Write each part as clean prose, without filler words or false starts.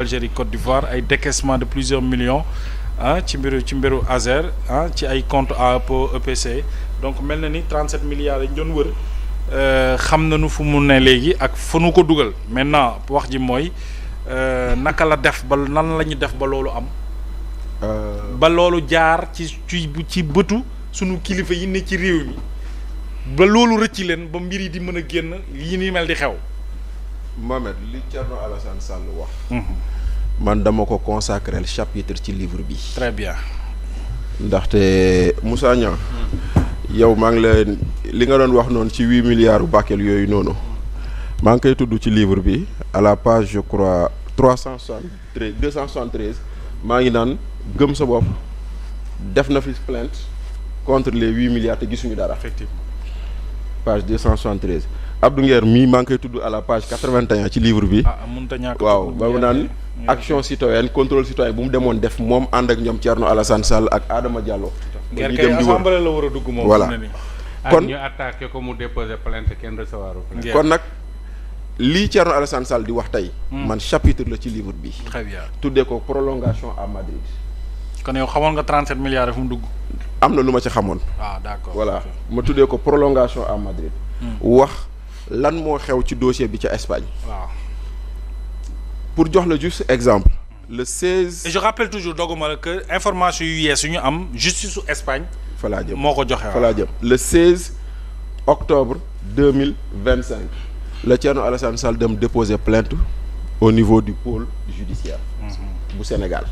Algérie Côte d'Ivoire ay décaissement de plusieurs millions ci mbiru Azer ci ay compte AEPO EPC donc mel na ni 37 milliards yi ñu doon wër xam nañu fu mu ne léegi ak fu nu ko dugal maintenant wax ji mooy naka la def ba nan la ñu def ba loolu am. ba loolu jaar ci bëtu sunu kilifa yi ne ci réew mi ba loolu rëcci leen ba mbir yi di mën a génn yi ni mel di xew. Mohamed li Thierno Alassane Sall wax. man dama ko consacrer chapitre ci livre bi. très bien. ndaxte Moussa Niang. yow maa ngi leen li nga doon wax noonu ci 8 milliards Bakel yooyu noonu. maa ngi koy tudd ci livre bi à la page je crois 273 maa ngi naan gëm sa bopp def na fi plainte contre les 8 milliards te gisuñu dara. effectivement. page 273. Abdou Nguer mii maa ngi koy tudd à la page 81 ci livre bi. mënut a ñàkk waaw ba mu naan action citoyenne contrôle citoyen bu mu demoon def moom ànd ak ñoom Thierno Alassane Sall ak Adama Diallo. Nguer kay assemblée la war a dugg moom. voilà kon ñu attaqué ko mu déposé plainte kenn recevoir plainte. kon nag lii Thierno Alassane Sall di wax tey. man chapitre la ci livre bi. très bien. tuddee ko prolongation à Madrid. kon yow xamoon nga 37 milliards fu mu dugg. am na lu ma ci xamoon. d'accord. voilà ma tuddee ko prolongation à Madrid. wax lan moo xew ci dossier bi ca Espagne. waaw. pour jox la juste exemple. le 16. et je rappelle toujours doguma la que information yu yees yu ñu am justice su Espagne. fa laa jëm moo ko joxe fa laa jëm le 16 octobre 2025 la Thierno Alassane Sall dem déposer plainte au niveau du pôle judiciaire. bu Sénégal.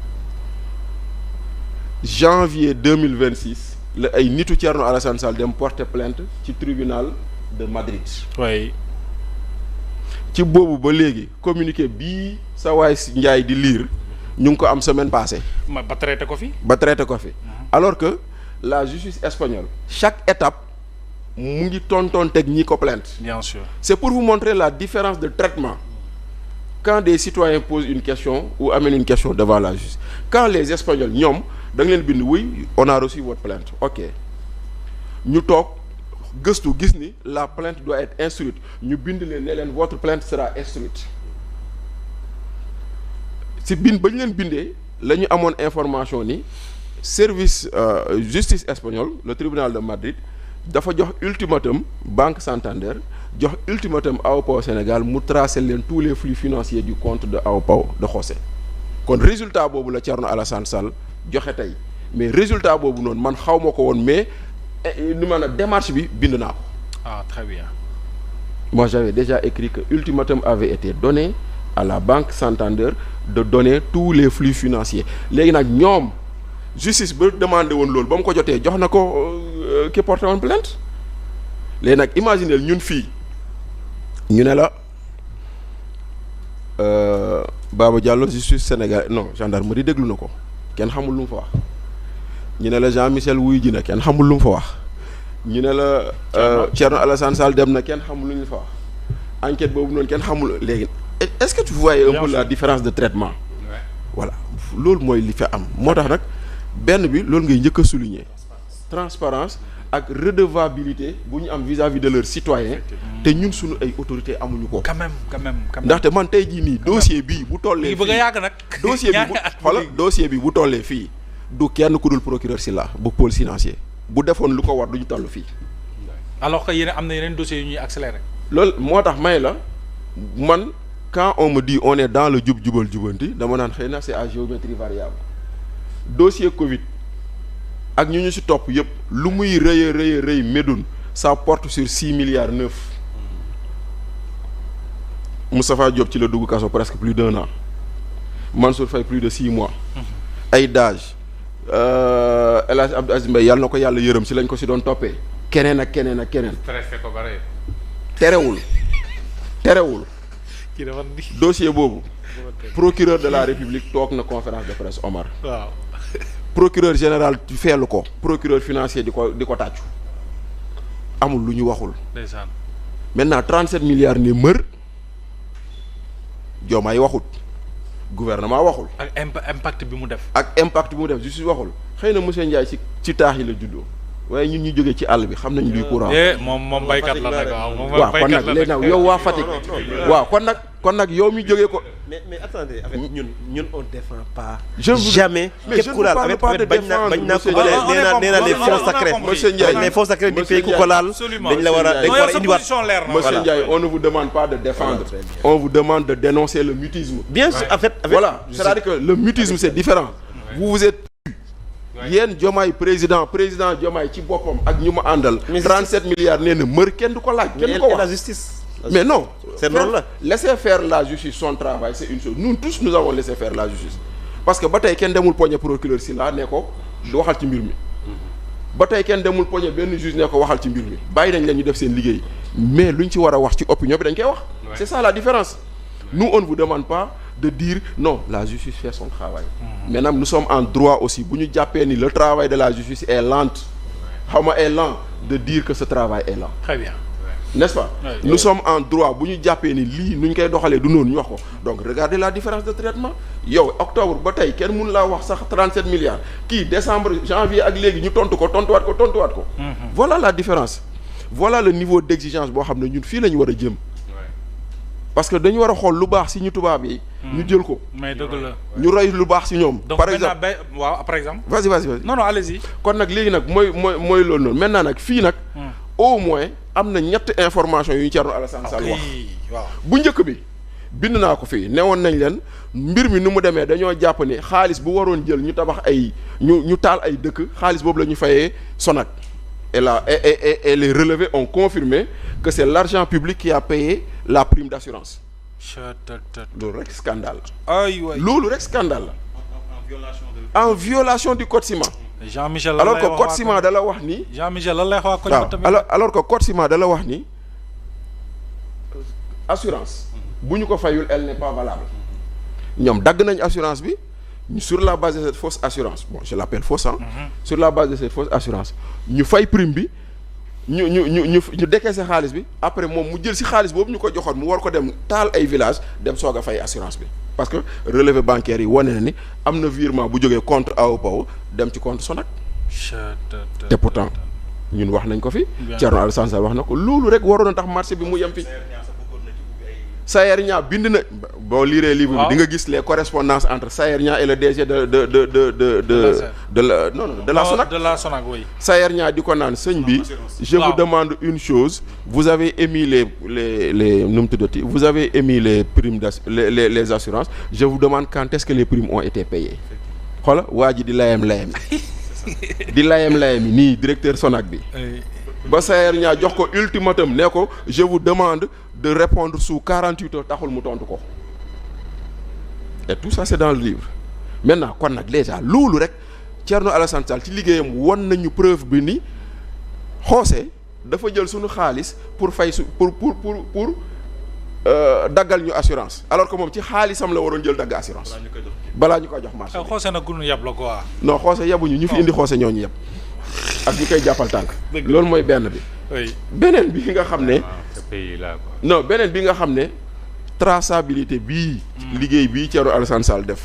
janvier 2026 la ay nitu Thierno Alassane Sall dem porter plainte ci tribunal de Madrid. oui. ci boobu ba léegi communiqué bii sa waay Ndiaye di lire ñu ngi ko am semaine passée. ba traité ko fi. alors que la justice espagnole chaque étape mu ngi tontonteeg ñi ko plainte. bien sûr. c'est pour vous montrer la différence de traitement quand des citoyens posent une question ou amènent une question devant la justice quand les Espagnols ñoom da nga leen bind oui on a reçu votre plainte ok ñu toog gëstu gis ni la plainte doit être instruite ñu bind leen ne leen votre plainte sera instruite si bind ba ñu leen bindee la ñu amoon information ni service justice espagnole le tribunal de Madrid dafa jox ultimatum Banque Santander jox ultimatum AOPO Sénégal mu tracer leen tous les flux financiers du compte de AOPO de José kon résultat boobu la Thierno Alassane Sall joxe tey mais résultat boobu noonu man xaw ma ko woon mais ni maanaam démarche bi bind naa ko. très bien. moi j'avais déjà écrit que ultimatum avait été donné à la Banque Santander de donner tous les flux financiers léegi nag ñoom justice ba demandé woon loolu ba mu ko jotee jox na ko ki porté woon plainte léegi nag imaginez ñun fii ñu ne la Baba Diallo justice Sénégal non gendarmerie déglu na ko kenn xamul lu mu fa wax ñu ne la Jean Michel wuyu ji na kenn xamul lu mu fa wax ñu ne la Thierno Alassane Sall dem na kenn xamul lu ñu fa wax enquête boobu noonu kenn xamul léegi est-ce que tu voyais un peu la différence de traitement. voilà loolu mooy li fa am moo tax nag benn bi loolu ngay njëkk a souligner transparence ak redevabilité bu ñu am vis-à-vis de leurs citoyens te ñun suñu ay autorités amuñu ko. quand même. ndaxte man tey jii nii dossier bii bu tollee. bëgg a yàgg nag. dossier bi bu tollee fii du kenn ku dul procureur Sylla bu pôle financier bu defoon lu ko war duñu toll fii. alors que yéen am na yeneen dossiers yu ñuy accélérer. loolu moo tax may la man quand on me dit on est dans le jubal jubanti dama naan xëy na c'est à géométrie variable dossier Covid ak ñu ci topp yëpp lu muy rëy Médoune ça porte sur 6 milliards 9 Moustapha Diop ci la dugg kaso presque plus d'1 an Mansour Faye plus de 6 mois ay dage El Hadj Abdou Aziz Mbaye yàlla na ko yàlla yërëm si lañ ko si doon toppee keneen ak keneen. stressé ko bare. terewul dossier boobu procureur de la République toog na conférence de presse Omar. waaw. procureur général feelu ko procureur financier di ko tàccu amul lu ñu waxul. ndeysaan. maintenant 37 milliards ni mër Diomaye waxut gouvernement waxul. ak impact bi mu def. justice waxul xëy na monsieur Ndiaye ci taax yi la juddoo waaye ñun ñu jógee ci àll bi xam nañ luy courant. moom baykat la nag waaw kon nag léegi nag yow waa Fatick. waaw kon nag yow mi jógee ko. mais attendez en fait ñun on défend pas. jamais képp ku laal avec bañ naa ko nee na les fonds sacrés. monsieur Ndiaye les fonds sacrés du pays ku ko laal. dañ la war a indiwaat. monsieur Ndiaye on ne vous demande pas de défendre. on vous demande de dénoncer le mutisme. bien sûr en fait. voilà c'est-à-dire que le mutisme c'est différent. vous êtes. yéen Diomaye président Diomaye ci boppam ak ñu ma àndal. 37 milliards nee na mër kenn du ko laaj. kenn du ko wax la justice. mais non. c'est loolu la laisser faire la justice son travail c'est une chose nous tous nous avons laissé faire la justice. parce que ba tey kenn demul poñe procureur Sylla ne ko du waxal ci mbir mi. ba tey kenn demul poñe benn juge ne ko waxal ci mbir mi bàyyi nañ leen ñu def seen liggéey mais luñ ci war a wax ci opinion bi dañ koy wax. c'est ça la différence. nous on ne vous demande pas de dire non la justice fait son travail. maintenant nous sommes en droit aussi bu ñu jàppee ni le travail de la justice est lent est lent de dire que ce travail est lent. très bien. n'est-ce pas. nous sommes en droit bu ñu jàppee ni lii nu ñu koy doxalee du noonu ñu wax ko donc regardez la différence de traitement yow octobre ba tey kenn mënu laa wax sax 37 milliards kii décembre janvier ak léegi ñu tontuwaat ko. voilà la différence. voilà le niveau d'exigence boo xam ne ñun fii la ñu war a jëm. parce que dañu war a xool lu baax ci ñu tubaab yi. ñu jël ko. mais dëgg la. ñu roy lu baax ci ñoom. par exemple waaw par exemple. vas-y. non allez-y. kon nag léegi nag mooy loolu noonu maintenant nag fii nag. au moins am na ñetti information yu ñu Thierno Alassane Sall wax. waaw bu njëkk bi bind naa ko fii newoon nañ leen mbir mi ni mu demee dañoo jàpp ni xaalis bu waroon jël ñu tabax ñu taal ay dëkk xaalis boobu la ñu fayee Sonac. et les relevés ont confirmé que c'est l'argent public qui a payé la prime d'assurance. loolu rek scandale la. loolu rek scandale la. en violation du code ciment. Jean-Michel alors que code ciment da la wax ni. Jean-Michel lan lay wax waaw alors que code ciment da la wax ni assurance. bu ñu ko fayul elle n'est pas valable. ñoom dagg nañ assurance bi. sur la base de cette fausse assurance bon je l'appelle fausse sur la base de cette fausse assurance ñu fay prime bi ñu décaisser xaalis bi après moom mu jël ci xaalis boobu ñu ko joxoon mu war ko dem taal ay village dem soog a fay assurance bi parce que relevé bancaire yi wane na ni am na virement bu jógee compte AOPAO dem ci compte Sonac te pourtant ñun wax nañ ko fi Thierno Alassane Sall wax na ko loolu rek waroon na tax marché bi mu yem fi Sayer Niang bind na boo liiree livre bi di nga gis les correspondances entre Sayer Niang et le DG de la Sonac. de la Sonac oui. Sayer Niang di ko naan sëñ bi. je vous demande une chose. vous avez émis les nu mu tuddati vous avez émis les primes les assurances je vous demande quand est-ce que les primes ont été payées. xoola waa ji di layam nii directeur Sonac bi. ba Sayer Niang jox ko ultimatum ne ko je vous demande de répondre sous 48 heures taxul mu tontu ko et tout ça c'est dans le livre maintenant kon nag déjà loolu rek Thierno Alassane Sall ci liggéeyam won nañu preuve bi ni xoose dafa jël suñu xaalis pour fay pour daggal ñu assurance alors que moom ci xaalisam la waroon jël dagg assurance balaa ñu koy jox marché xoose nag gunu yab la quoi. non xoose yabuñu ñu fi indi xoose ñooñu yab ak ñu koy jàppal tànk loolu mooy benn bi beneen bi nga xam ne non beneen bi nga xam ne traçabilité bii liggéey bii Thierno Alassane Sall def